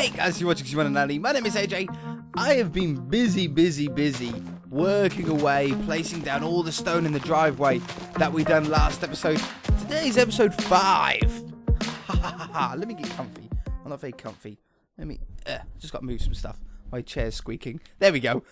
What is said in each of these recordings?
Hey guys, you're watching Simon and Ali. My name is AJ. I have been busy working away, placing down all the stone in the driveway that we done last episode. Today's episode 5. Let me get comfy. I'm not very comfy. Just got to move some stuff. My chair's squeaking. There we go.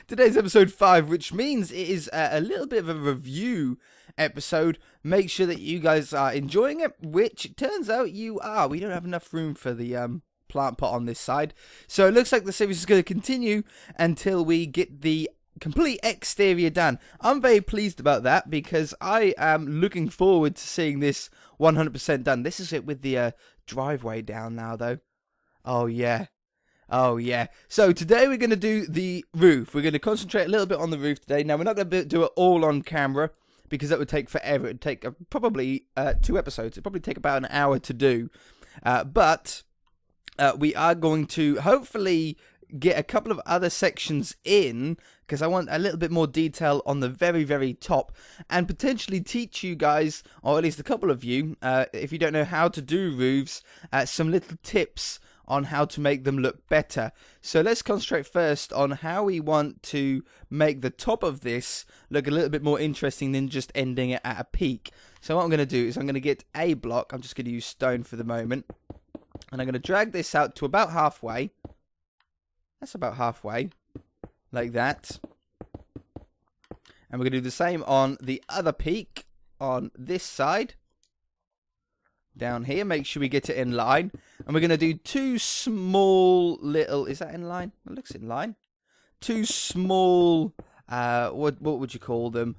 Today's episode 5, which means it is a little bit of a review episode. Make sure that you guys are enjoying it, which it turns out you are. We don't have enough room for the plant pot on this side. So it looks like the series is going to continue until we get the complete exterior done. I'm very pleased about that because I am looking forward to seeing this 100% done. This is it with the driveway down now, though. Oh, yeah. Oh, yeah. So today we're going to do the roof. We're going to concentrate a little bit on the roof today. Now, we're not going to do it all on camera because that would take forever. It would take probably 2 episodes. It would probably take about an hour to do. But we are going to hopefully get a couple of other sections in because I want a little bit more detail on the very, very top and potentially teach you guys, or at least a couple of you, if you don't know how to do roofs, some little tips on how to make them look better. So let's concentrate first on how we want to make the top of this look a little bit more interesting than just ending it at a peak. So what I'm going to do is I'm going to get a block. I'm just going to use stone for the moment. And I'm going to drag this out to about halfway. That's about halfway. Like that. And we're going to do the same on the other peak on this side. Down here, make sure we get it in line. And we're going to do 2 small little... Is that in line? It looks in line. 2 small... what would you call them?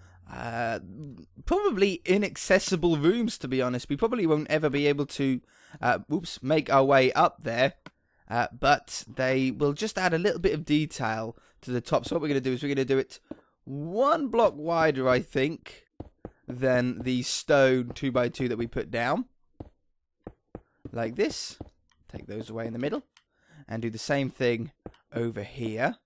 Probably inaccessible rooms, to be honest. We probably won't ever be able to make our way up there. But they will just add a little bit of detail to the top. So what we're going to do is we're going to do it 1 block wider, I think, than the stone 2x2 that we put down. Like this. Take those away in the middle. And do the same thing over here.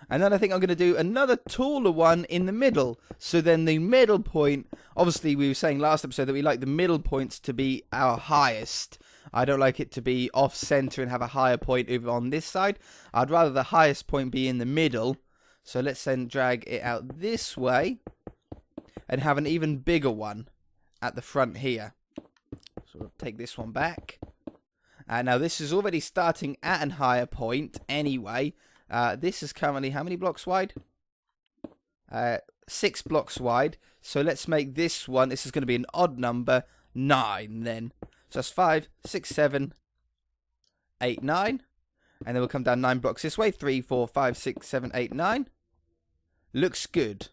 And then I think I'm going to do another taller one in the middle. So then the middle point, obviously we were saying last episode that we like the middle points to be our highest. I don't like it to be off center and have a higher point over on this side. I'd rather the highest point be in the middle. So let's then drag it out this way. And have an even bigger one at the front here. So we'll take this one back. Now this is already starting at a higher point anyway. This is currently how many blocks wide? 6 blocks wide. So let's make this one. This is going to be an odd number. 9 then. So that's 5, 6, 7, 8, 9. And then we'll come down 9 blocks this way. 3, 4, 5, 6, 7, 8, 9. Looks good.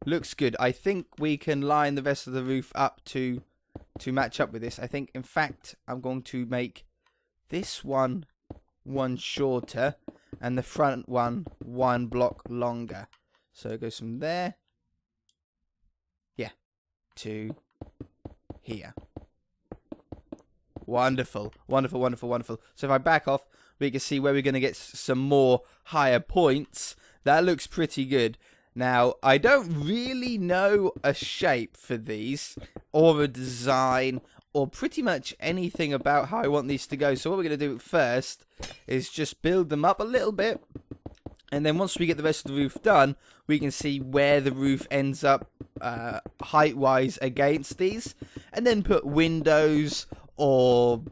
Looks good. I think we can line the rest of the roof up to match up with this. I think, in fact, I'm going to make this one shorter and the front one 1 block longer. So it goes from there, yeah, to here. Wonderful, wonderful, wonderful, wonderful. So if I back off, we can see where we're going to get some more higher points. That looks pretty good. Now, I don't really know a shape for these, or a design, or pretty much anything about how I want these to go. So what we're going to do first is just build them up a little bit. And then once we get the rest of the roof done, we can see where the roof ends up height-wise against these. And then put windows or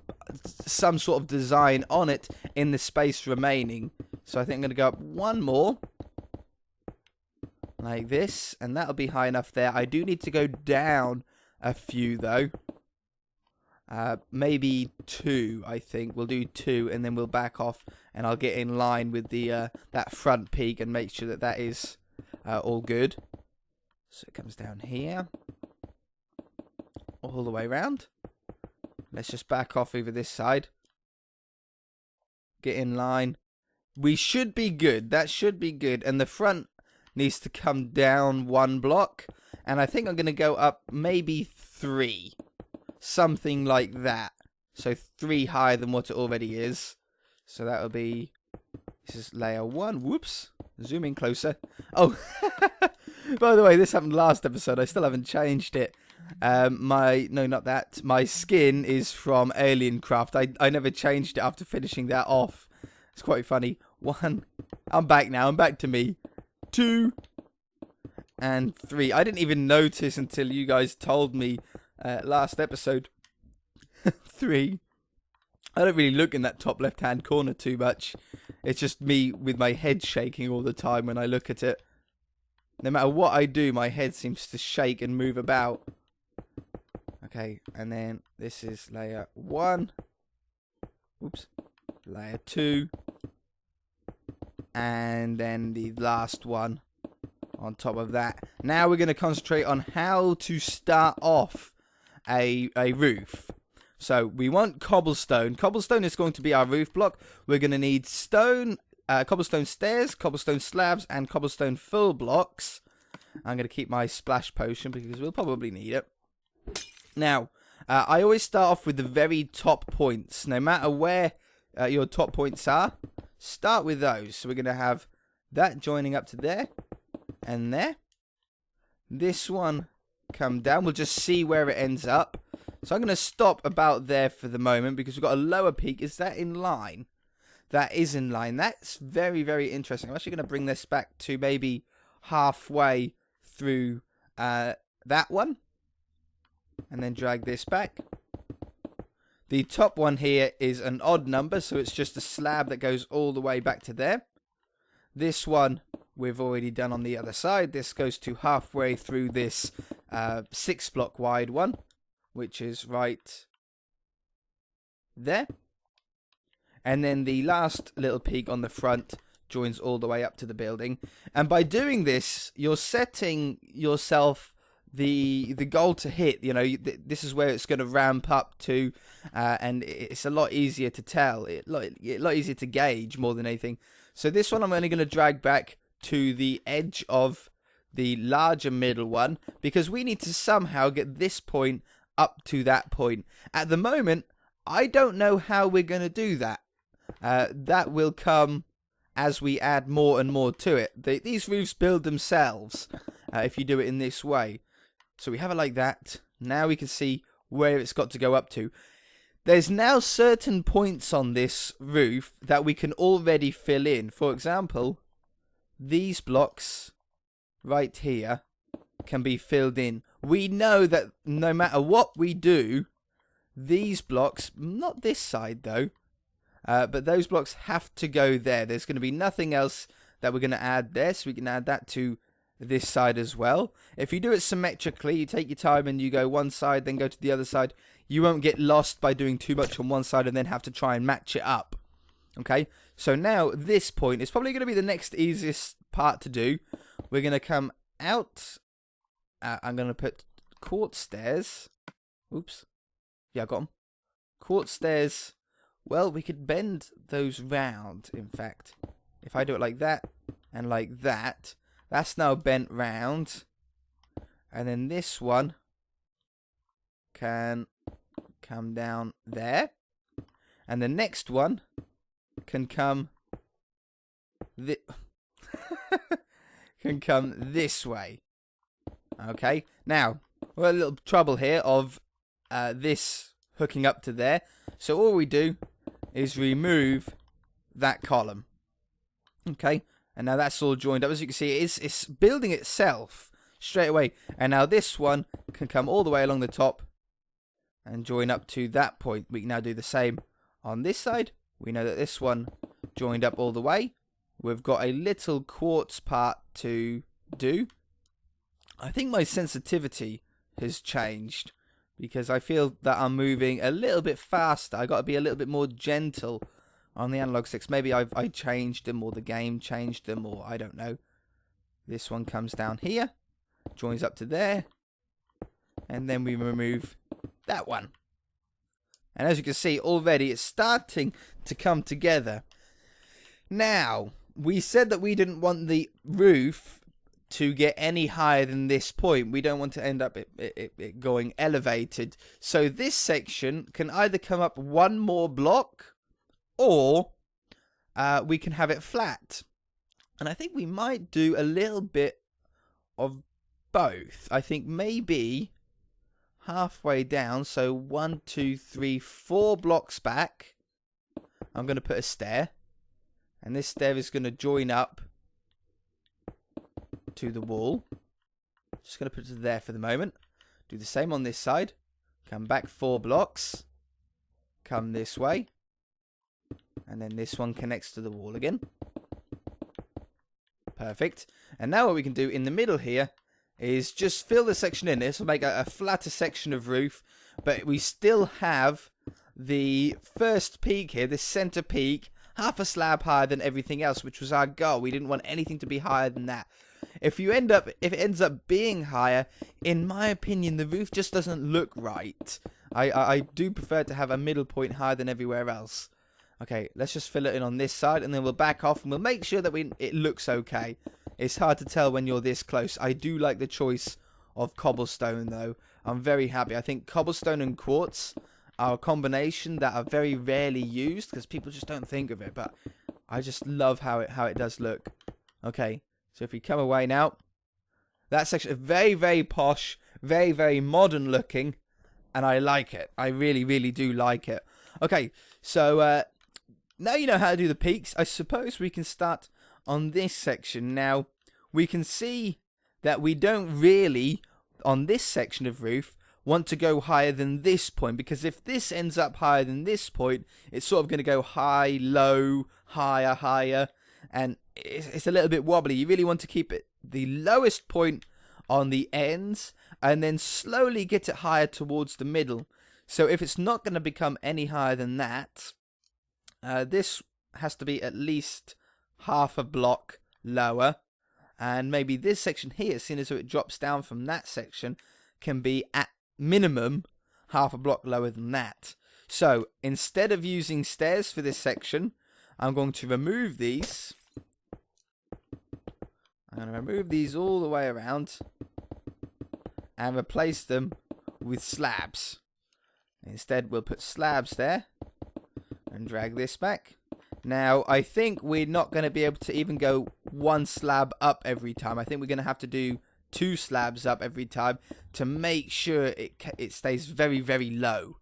some sort of design on it in the space remaining. So I think I'm going to go up 1 more. Like this, and that'll be high enough there. I do need to go down a few, though. Maybe 2, I think. We'll do 2, and then we'll back off, and I'll get in line with the that front peak and make sure that that is all good. So it comes down here. All the way around. Let's just back off over this side. Get in line. We should be good. That should be good. And the front needs to come down 1 block, and I think I'm going to go up maybe 3, something like that. So 3 higher than what it already is. So that will be, this is layer 1. Whoops, zoom in closer. Oh, by the way, this happened last episode. I still haven't changed it. No, not that. My skin is from Alien Craft. I never changed it after finishing that off. It's quite funny. 1. I'm back now. I'm back to me. 2. And 3. I didn't even notice until you guys told me last episode. 3. I don't really look in that top left-hand corner too much. It's just me with my head shaking all the time when I look at it. No matter what I do, my head seems to shake and move about. Okay, and then this is layer 1. Oops. Layer 2. And then the last one on top of that. Now we're going to concentrate on how to start off a roof. So we want cobblestone. Cobblestone is going to be our roof block. We're going to need stone, cobblestone stairs, cobblestone slabs, and cobblestone full blocks. I'm going to keep my splash potion because we'll probably need it. Now, I always start off with the very top points. No matter where your top points are, start with those. So we're going to have that joining up to there and there. This one come down. We'll just see where it ends up. So I'm going to stop about there for the moment because we've got a lower peak. Is that in line? That is in line. That's very, very interesting. I'm actually going to bring this back to maybe halfway through that one. And then drag this back. The top one here is an odd number, so it's just a slab that goes all the way back to there. This one we've already done on the other side. This goes to halfway through this 6 block wide one, which is right there. And then the last little peak on the front joins all the way up to the building. And by doing this, you're setting yourself the goal to hit. You know, this is where it's going to ramp up to, and it's a lot easier to tell, a lot easier to gauge more than anything. So this one I'm only going to drag back to the edge of the larger middle one, because we need to somehow get this point up to that point. At the moment, I don't know how we're going to do that. That will come as we add more and more to it. These roofs build themselves if you do it in this way. So we have it like that. Now we can see where it's got to go up to. There's now certain points on this roof that we can already fill in. For example, these blocks right here can be filled in. We know that no matter what we do, these blocks, not this side though, but those blocks have to go there. There's going to be nothing else that we're going to add there, so we can add that to this side as well. If you do it symmetrically, you take your time and you go one side, then go to the other side, you won't get lost by doing too much on one side and then have to try and match it up. Okay, so now this point is probably going to be the next easiest part to do. We're going to come out. I'm going to put quartz stairs. Oops. Yeah, I got them. Quartz stairs. Well, we could bend those round, in fact. If I do it like that and like that, that's now bent round. And then this one can come down there. And the next one can come can come this way. Okay, now we're a little trouble here of this hooking up to there. So all we do is remove that column. Okay, and now that's all joined up. As you can see, it's building itself straight away. And now this one can come all the way along the top and join up to that point. We can now do the same on this side. We know that this one joined up all the way. We've got a little quartz part to do. I think my sensitivity has changed because I feel that I'm moving a little bit faster. I got to be a little bit more gentle on the analog sticks. Maybe I changed them, or the game changed them, or I don't know. This one comes down here, joins up to there, and then we remove that one. And as you can see already, it's starting to come together. Now, we said that we didn't want the roof to get any higher than this point. We don't want to end up it going elevated. So this section can either come up one more block, or we can have it flat. And I think we might do a little bit of both. I think maybe halfway down. So 1, 2, 3, 4 blocks back. I'm going to put a stair. And this stair is going to join up to the wall. Just going to put it there for the moment. Do the same on this side. Come back 4 blocks. Come this way. And then this one connects to the wall again. Perfect. And now what we can do in the middle here is just fill the section in. This will make a flatter section of roof. But we still have the first peak here, this center peak, half a slab higher than everything else, which was our goal. We didn't want anything to be higher than that. If it ends up being higher, in my opinion, the roof just doesn't look right. I do prefer to have a middle point higher than everywhere else. Okay, let's just fill it in on this side, and then we'll back off, and we'll make sure that it looks okay. It's hard to tell when you're this close. I do like the choice of cobblestone, though. I'm very happy. I think cobblestone and quartz are a combination that are very rarely used, because people just don't think of it, but I just love how it does look. Okay, so if we come away now, that section is very, very posh, very, very modern looking, and I like it. I really, really do like it. Okay, so now you know how to do the peaks. I suppose we can start on this section. Now, we can see that we don't really, on this section of roof, want to go higher than this point, because if this ends up higher than this point, it's sort of going to go high, low, higher, higher, and it's a little bit wobbly. You really want to keep it the lowest point on the ends, and then slowly get it higher towards the middle. So if it's not going to become any higher than that, this has to be at least half a block lower, and maybe this section here, seeing as though it drops down from that section, can be at minimum half a block lower than that. So instead of using stairs for this section, I'm going to remove these. I'm going to remove these all the way around and replace them with slabs. Instead, we'll put slabs there and drag this back. Now, I think we're not going to be able to even go one slab up every time. I think we're going to have to do 2 slabs up every time to make sure it stays very, very low.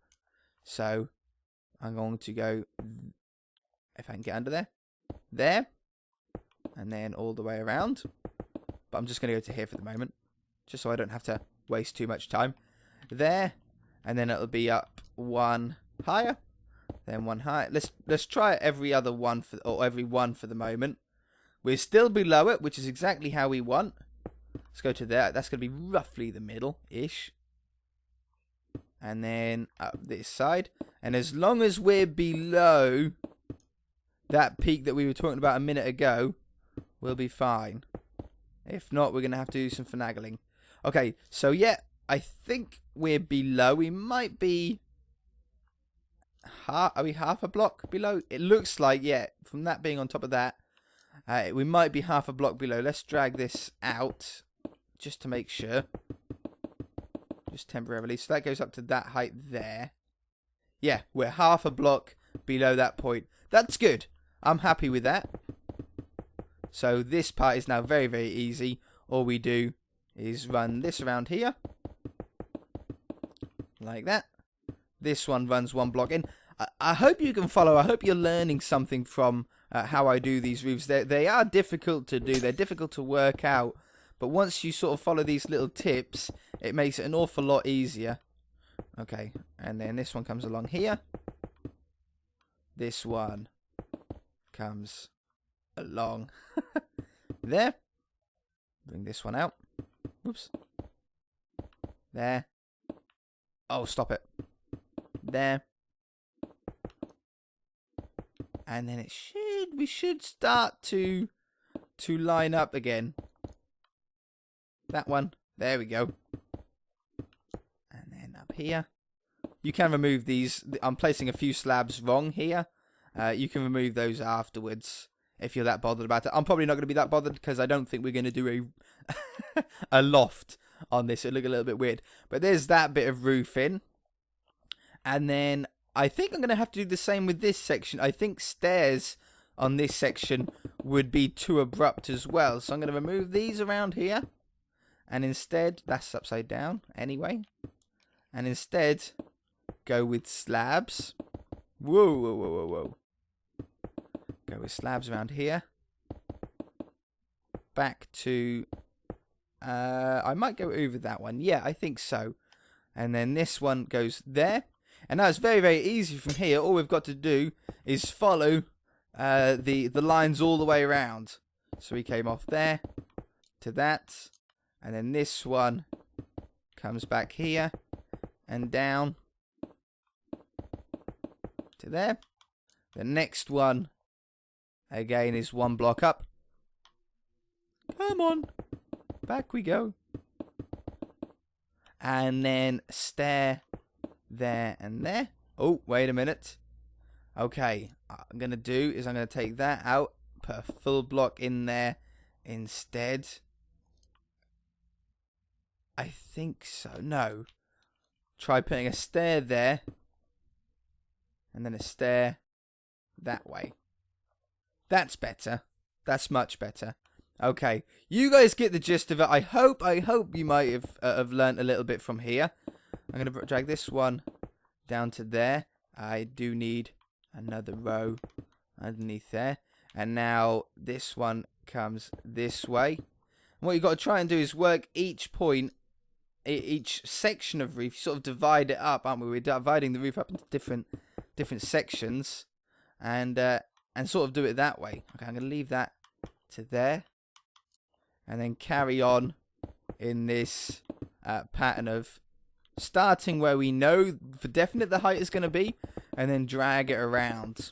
So, I'm going to go, if I can get under there, and then all the way around. But I'm just going to go to here for the moment, just so I don't have to waste too much time. There, and then it'll be up 1 higher, then 1 higher. Let's try every other one or every one for the moment. We're still below it, which is exactly how we want. Let's go to there. That's going to be roughly the middle-ish. And then up this side. And as long as we're below that peak that we were talking about a minute ago, we'll be fine. If not, we're going to have to do some finagling. Okay, so yeah, I think we're below. We might be... Are we half a block below? It looks like, yeah, from that being on top of that, we might be half a block below. Let's drag this out just to make sure. Just temporarily. So that goes up to that height there. Yeah, we're half a block below that point. That's good. I'm happy with that. So this part is now very, very easy. All we do is run this around here. Like that. This one runs 1 block in. I hope you can follow. I hope you're learning something from how I do these roofs. They are difficult to do. They're difficult to work out. But once you sort of follow these little tips, it makes it an awful lot easier. Okay, and then this one comes along here. This one comes along there. Bring this one out. Whoops. There. Oh, stop it. There. And then we should start to line up again. That one. There we go. And then up here. You can remove these. I'm placing a few slabs wrong here. You can remove those afterwards if you're that bothered about it. I'm probably not going to be that bothered because I don't think we're going to do a loft on this. It'll look a little bit weird. But there's that bit of roof in. And then I think I'm going to have to do the same with this section. I think stairs on this section would be too abrupt as well. So I'm going to remove these around here. And instead, that's upside down anyway. and instead go with slabs. Whoa, whoa, whoa, whoa, whoa. Go with slabs around here. Back to... I might go over that one. Yeah, I think so. And then this one goes there. And now it's very, very easy from here. All we've got to do is follow the lines all the way around. So we came off there to that. And then this one comes back here and down to there. The next one, again, is one block up. Come on. Back we go. And then stair there and there. Oh, wait a minute. Okay, what I'm going to do is I'm going to take that out, put a full block in there instead. I think so. No. Try putting a stair there. And then a stair that way. That's better. That's much better. Okay, you guys get the gist of it. I hope you might have learnt a little bit from here. I'm going to drag this one down to there. I do need another row underneath there. And now this one comes this way. And what you've got to try and do is work each point, each section of roof. You sort of divide it up, aren't we? We're dividing the roof up into different sections. And sort of do it that way. Okay, I'm going to leave that to there. And then carry on in this pattern of starting where we know for definite the height is going to be, and then drag it around.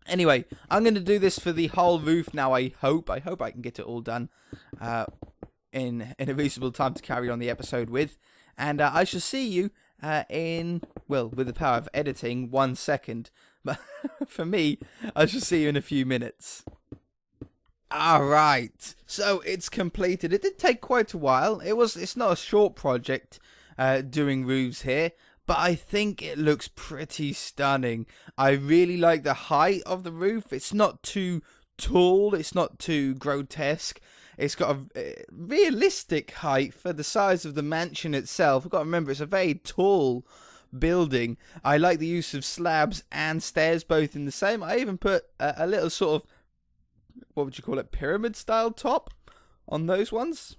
Anyway, I'm going to do this for the whole roof now. I hope I can get it all done in a reasonable time to carry on the episode with. And I shall see you with the power of editing, 1 second. But for me, I shall see you in a few minutes. Alright, so it's completed. It did take quite a while. It's not a short project doing roofs here, but I think it looks pretty stunning. I really like the height of the roof. It's not too tall, it's not too grotesque. It's got a realistic height for the size of the mansion itself. I've got to remember, it's a very tall building. I like the use of slabs and stairs both in the same. I even put a little sort of, what would you call it, pyramid style top on those ones.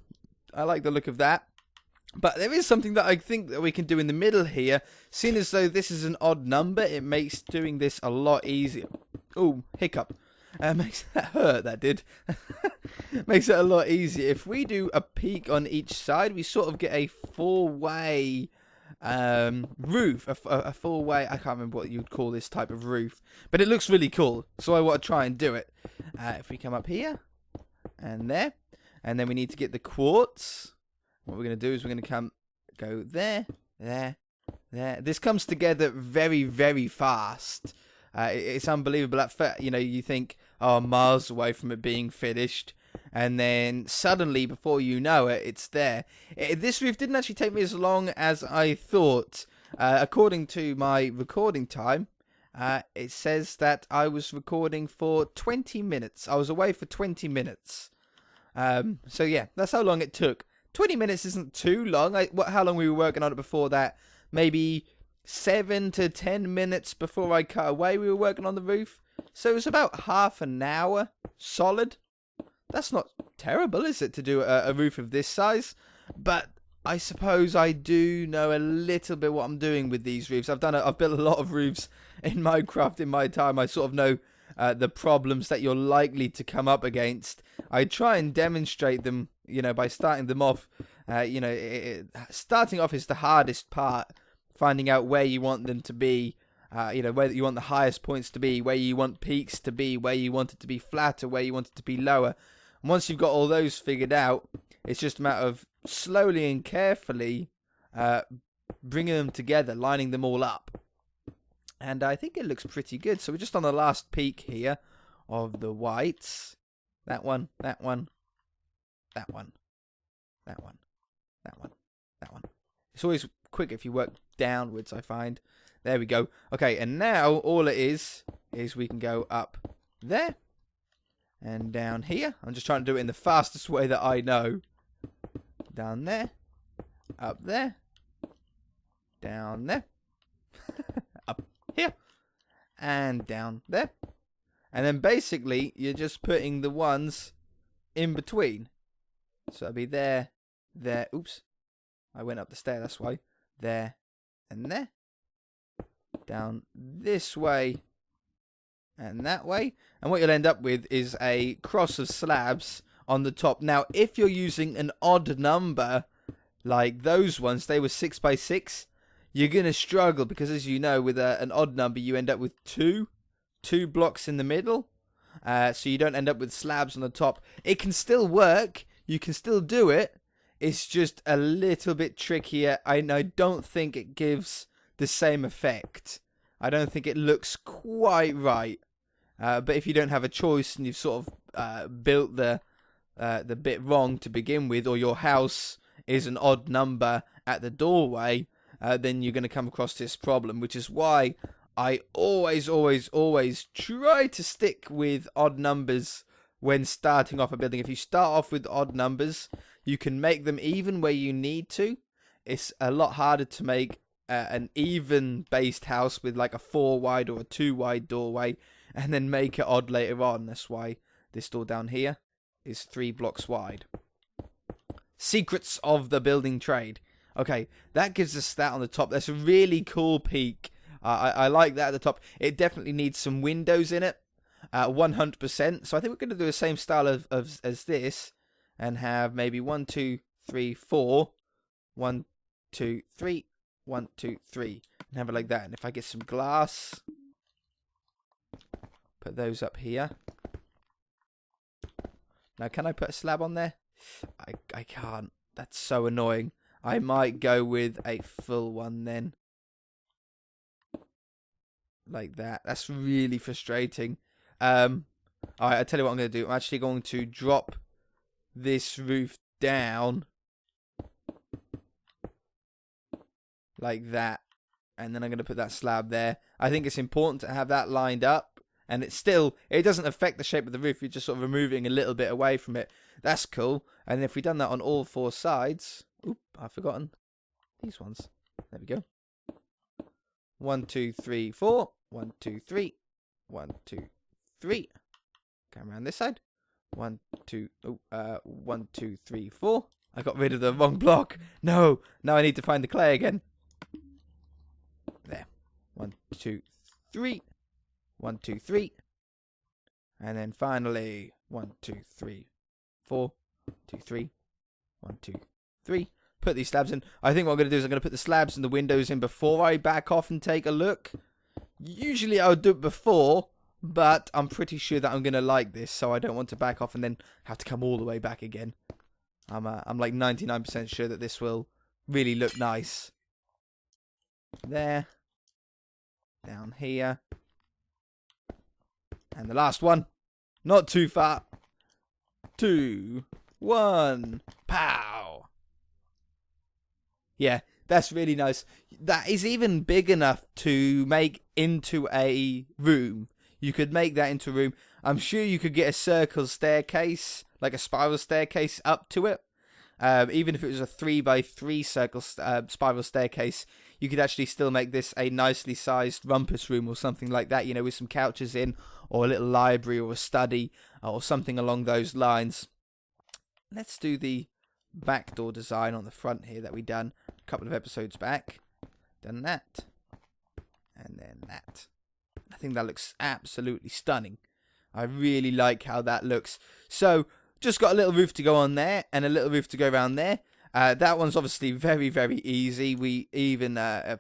I like the look of that. But there is something that I think that we can do in the middle here. Seeing as though this is an odd number, it makes doing this a lot easier. Oh, hiccup. Makes that hurt, that did. Makes it a lot easier. If we do a peak on each side, we sort of get a four-way roof. A four-way, I can't remember what you'd call this type of roof. But it looks really cool, so I want to try and do it. If we come up here, and there, and then we need to get the quartz. What we're going to do is we're going to go there, there, there. This comes together very, very fast. It's unbelievable. At first, you think, oh, miles away from it being finished. And then suddenly, before you know it, it's there. This roof didn't actually take me as long as I thought. According to my recording time, it says that I was recording for 20 minutes. I was away for 20 minutes. So yeah, that's how long it took. 20 minutes isn't too long. How long we were working on it before that? Maybe 7 to 10 minutes before I cut away we were working on the roof. So it was about half an hour solid. That's not terrible, is it, to do a roof of this size? But I suppose I do know a little bit what I'm doing with these roofs. I've built a lot of roofs in Minecraft in my time. I sort of know the problems that you're likely to come up against. I try and demonstrate them, by starting them off. Starting off is the hardest part. Finding out where you want them to be, where you want the highest points to be, where you want peaks to be, where you want it to be flatter, where you want it to be lower. And once you've got all those figured out, it's just a matter of slowly and carefully bringing them together, lining them all up. And I think it looks pretty good. So we're just on the last peak here of the whites. That one, that one, that one, that one, that one, that one. It's always quick if you work downwards, I find. There we go. Okay, and now all it is we can go up there and down here. I'm just trying to do it in the fastest way that I know. Down there, up there, down there, up here, and down there. And then basically, you're just putting the ones in between. So it'll be there, there. Oops. I went up the stair, that's why. There and there. Down this way and that way. And what you'll end up with is a cross of slabs on the top. Now, if you're using an odd number, like those ones, they were 6 by 6, you're going to struggle. Because as you know, with an odd number, you end up with two blocks in the middle. So you don't end up with slabs on the top. It can still work. You can still do it. It's just a little bit trickier. I don't think it gives the same effect. I don't think it looks quite right. But if you don't have a choice and you've sort of built the bit wrong to begin with, or your house is an odd number at the doorway, then you're going to come across this problem, which is why I always try to stick with odd numbers when starting off a building. If you start off with odd numbers, you can make them even where you need to. It's a lot harder to make an even based house with like a 4 wide or a 2 wide doorway and then make it odd later on. That's why this door down here is 3 blocks wide. Secrets of the building trade. Okay, that gives us that on the top. That's a really cool peak. I like that at the top. It definitely needs some windows in it. 100%. So I think we're going to do the same style as this and have maybe 1, 2, 3, 4. 1, 2, 3. 1, 2, 3. And have it like that. And if I get some glass, put those up here. Now, can I put a slab on there? I can't. That's so annoying. I might go with a full one then. Like that. That's really frustrating. Alright, I'll tell you what I'm going to do. I'm actually going to drop this roof down. Like that. And then I'm going to put that slab there. I think it's important to have that lined up. And it doesn't affect the shape of the roof. You're just sort of removing a little bit away from it. That's cool. And if we've done that on all 4 sides. Oop, I've forgotten these ones. There we go. 1, 2, 3, 4. 1, 2, 3. 1, 2, 3. Come around this side. 1, 2, 1, 2, 3, 4. I got rid of the wrong block. No, now I need to find the clay again. There. 1, 2, 3. 1, 2, 3. And then finally 1, 2, 3, 4. 2, 3. 1, 2, 3. Put these slabs in. I think what I'm going to do is I'm going to put the slabs and the windows in before I back off and take a look. Usually I would do it before, but I'm pretty sure that I'm going to like this, so I don't want to back off and then have to come all the way back again. I'm like 99% sure that this will really look nice. There. Down here. And the last one. Not too far. 2, 1. Pow! Yeah, that's really nice. That is even big enough to make into a room. You could make that into a room. I'm sure you could get a circle staircase, like a spiral staircase up to it. Even if it was a 3 by 3 circle spiral staircase, you could actually still make this a nicely sized rumpus room or something like that, you know, with some couches in, or a little library or a study or something along those lines. Let's do the back door design on the front here that we done a couple of episodes back. Done that. And then that. I think that looks absolutely stunning. I really like how that looks. So, just got a little roof to go on there and a little roof to go around there. That one's obviously very, very easy. We even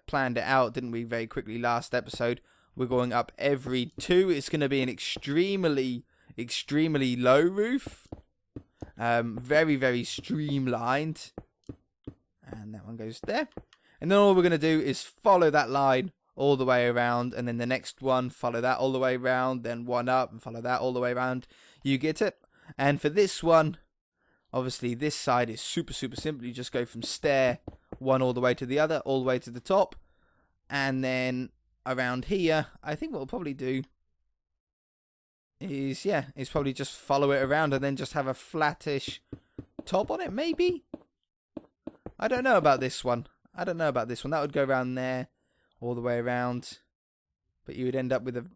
planned it out, didn't we, very quickly last episode. We're going up every 2. It's going to be an extremely low roof. Very, very streamlined. And that one goes there. And then all we're going to do is follow that line all the way around. And then the next one, follow that all the way around. Then one up and follow that all the way around. You get it? And for this one, obviously this side is super, super simple. You just go from stair 1 all the way to the other, all the way to the top. And then around here, I think what we'll probably do is probably just follow it around and then just have a flattish top on it, maybe? I don't know about this one. I don't know about this one. That would go around there, all the way around. But you would end up with a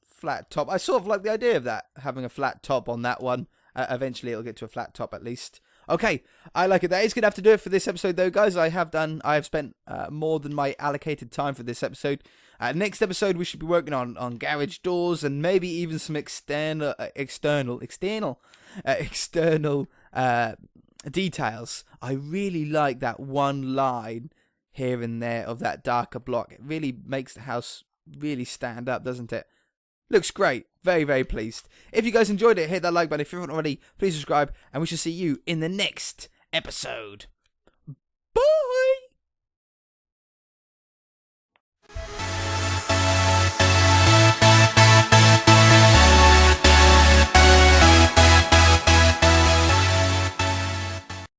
flat top. I sort of like the idea of that, having a flat top on that one. Eventually it'll get to a flat top at least. Okay, I like it. That is going to have to do it for this episode though, guys. I have spent more than my allocated time for this episode. Next episode we should be working on garage doors and maybe even some external details. I really like that one line here and there of that darker block. It really makes the house really stand up, doesn't it? Looks great. Very, very pleased. If you guys enjoyed it, hit that like button. If you haven't already, please subscribe. And we shall see you in the next episode.